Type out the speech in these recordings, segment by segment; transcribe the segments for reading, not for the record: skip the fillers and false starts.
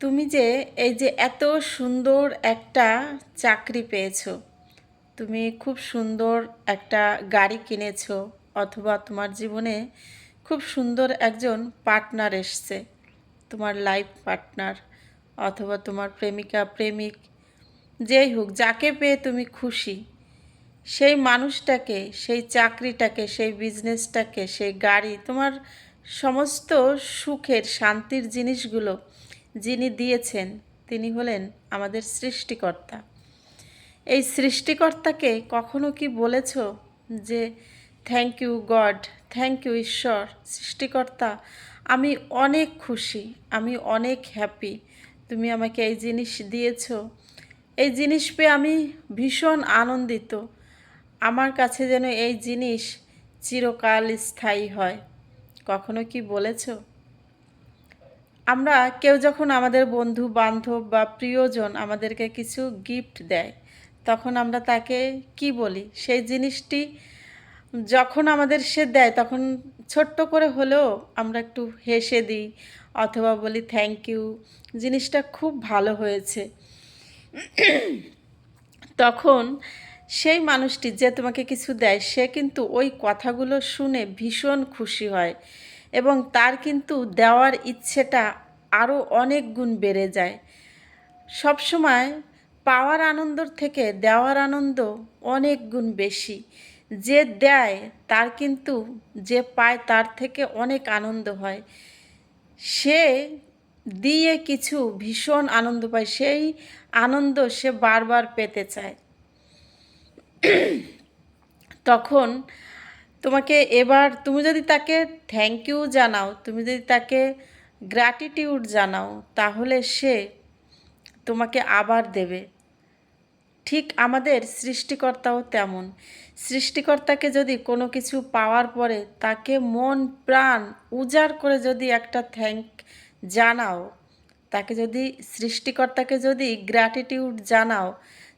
তুমি যে এই যে এত সুন্দর একটা চাকরি পেয়েছো, তুমি খুব সুন্দর একটা গাড়ি কিনেছো, অথবা তোমার জীবনে খুব সুন্দর একজন পার্টনার এসছে, তোমার লাইফ পার্টনার, অথবা তোমার প্রেমিকা প্রেমিক, যেই হোক, যাকে পেয়ে তুমি খুশি, সেই মানুষটাকে, সেই চাকরিটাকে, সেই বিজনেসটাকে, সেই গাড়ি, তোমার সমস্ত সুখের শান্তির জিনিসগুলো যিনি দিয়েছেন তিনি হলেন আমাদের সৃষ্টিকর্তা। এই সৃষ্টিকর্তাকে কখনো কি বলেছ যে thank you God, thank you ঈশ্বর, সৃষ্টিকর্তা, আমি অনেক খুশি, আমি অনেক হ্যাপি, তুমি আমাকে এই জিনিস দিয়েছো, এই জিনিস পেয়ে আমি ভীষণ আনন্দিত, আমার কাছে যেন এই জিনিস চিরকাল স্থায়ী হয়। কখনো কি বলেছো? আমরা কেউ যখন আমাদের বন্ধু বান্ধব বা প্রিয়জন আমাদেরকে কিছু গিফট দেয়, তখন আমরা তাকে কি বলি? সেই জিনিসটি যখন আমাদের সে দেয় তখন ছোট্ট করে হলেও আমরা একটু হেসে দিই, অথবা বলি থ্যাংক ইউ, জিনিসটা খুব ভালো হয়েছে। তখন সেই মানুষটি যে তোমাকে কিছু দেয় সে কিন্তু ওই কথাগুলো শুনে ভীষণ খুশি হয়, এবং তার কিন্তু দেওয়ার ইচ্ছেটা আরও অনেক গুণ বেড়ে যায়। সবসময় পাওয়ার আনন্দর থেকে দেওয়ার আনন্দ অনেক গুণ বেশি। যে দেয় তার কিন্তু যে পায় তার থেকে অনেক আনন্দ হয়। সে দিয়ে কিছু ভীষণ আনন্দ পায়, সেই আনন্দ সে বারবার পেতে চায়। তখন তোমাকে এবার তুমি যদি তাকে থ্যাংক ইউ জানাও, তুমি যদি তাকে গ্র্যাটিটিউড জানাও, তাহলে সে তোমাকে আবার দেবে। ঠিক আমাদের সৃষ্টিকর্তাও তেমন। সৃষ্টিকর্তাকে যদি কোনো কিছু পাওয়ার পরে তাকে মন প্রাণ উজাড় করে যদি একটা থ্যাংক জানাও, তাকে যদি সৃষ্টিকর্তাকে যদি গ্র্যাটিটিউড জানাও,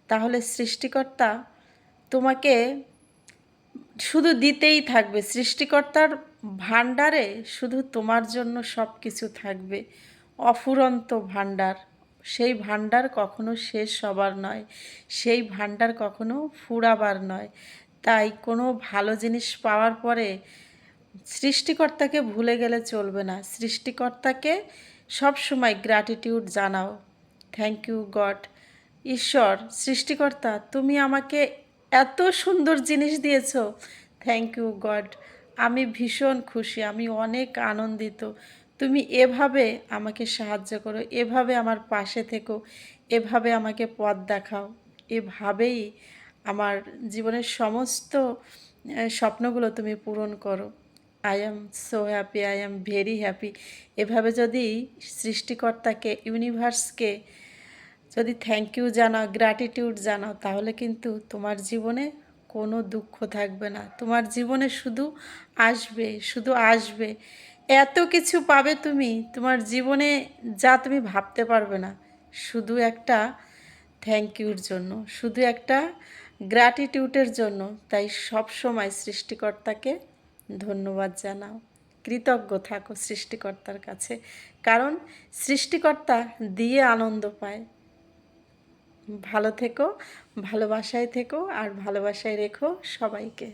তাহলে সৃষ্টিকর্তা তোমাকে শুধু দিতেই থাকবে। সৃষ্টিকর্তার ভাণ্ডারে শুধু তোমার জন্য সব কিছু থাকবে, অফুরন্ত ভাণ্ডার। সেই ভাণ্ডার কখনো শেষ হবার নয়, সেই ভাণ্ডার কখনো ফুরাবার নয়। তাই কোনো ভালো জিনিস পাওয়ার পরে সৃষ্টিকর্তাকে ভুলে গেলে চলবে না। সৃষ্টিকর্তাকে সব সময় গ্র্যাটিটিউড জানাও, থ্যাংক ইউ গড, ঈশ্বর, সৃষ্টিকর্তা, তুমি আমাকে এত সুন্দর জিনিস দিয়েছ, থ্যাংক ইউ গড, আমি ভীষণ খুশি, আমি অনেক আনন্দিত, তুমি এভাবে আমাকে সাহায্য করো, এভাবে আমার পাশে থেকো, এভাবে আমাকে পথ দেখাও, এভাবেই আমার জীবনের সমস্ত স্বপ্নগুলো তুমি পূরণ করো। I am so happy, I am very happy. এভাবে যদি সৃষ্টিকর্তাকে, ইউনিভার্সকে যদি থ্যাংক ইউ জানাও, গ্র্যাটিটিউড জানাও, তাহলে কিন্তু তোমার জীবনে কোনো দুঃখ থাকবে না। তোমার জীবনে শুধু আসবে, শুধু আসবে, এত কিছু পাবে তুমি, তোমার জীবনে যা তুমি ভাবতে পারবে না, শুধু একটা থ্যাংক ইউর জন্য, শুধু একটা গ্র্যাটিটিউডের জন্য। তাই সব সময় সৃষ্টিকর্তাকে ধন্যবাদ জানাও, কৃতজ্ঞ থাকো সৃষ্টিকর্তার কাছে, কারণ সৃষ্টিকর্তা দিয়ে আনন্দ পায়। ভালো থেকো, ভালোবাসায় থেকো, আর ভালোবাসায় রেখো সবাইকে।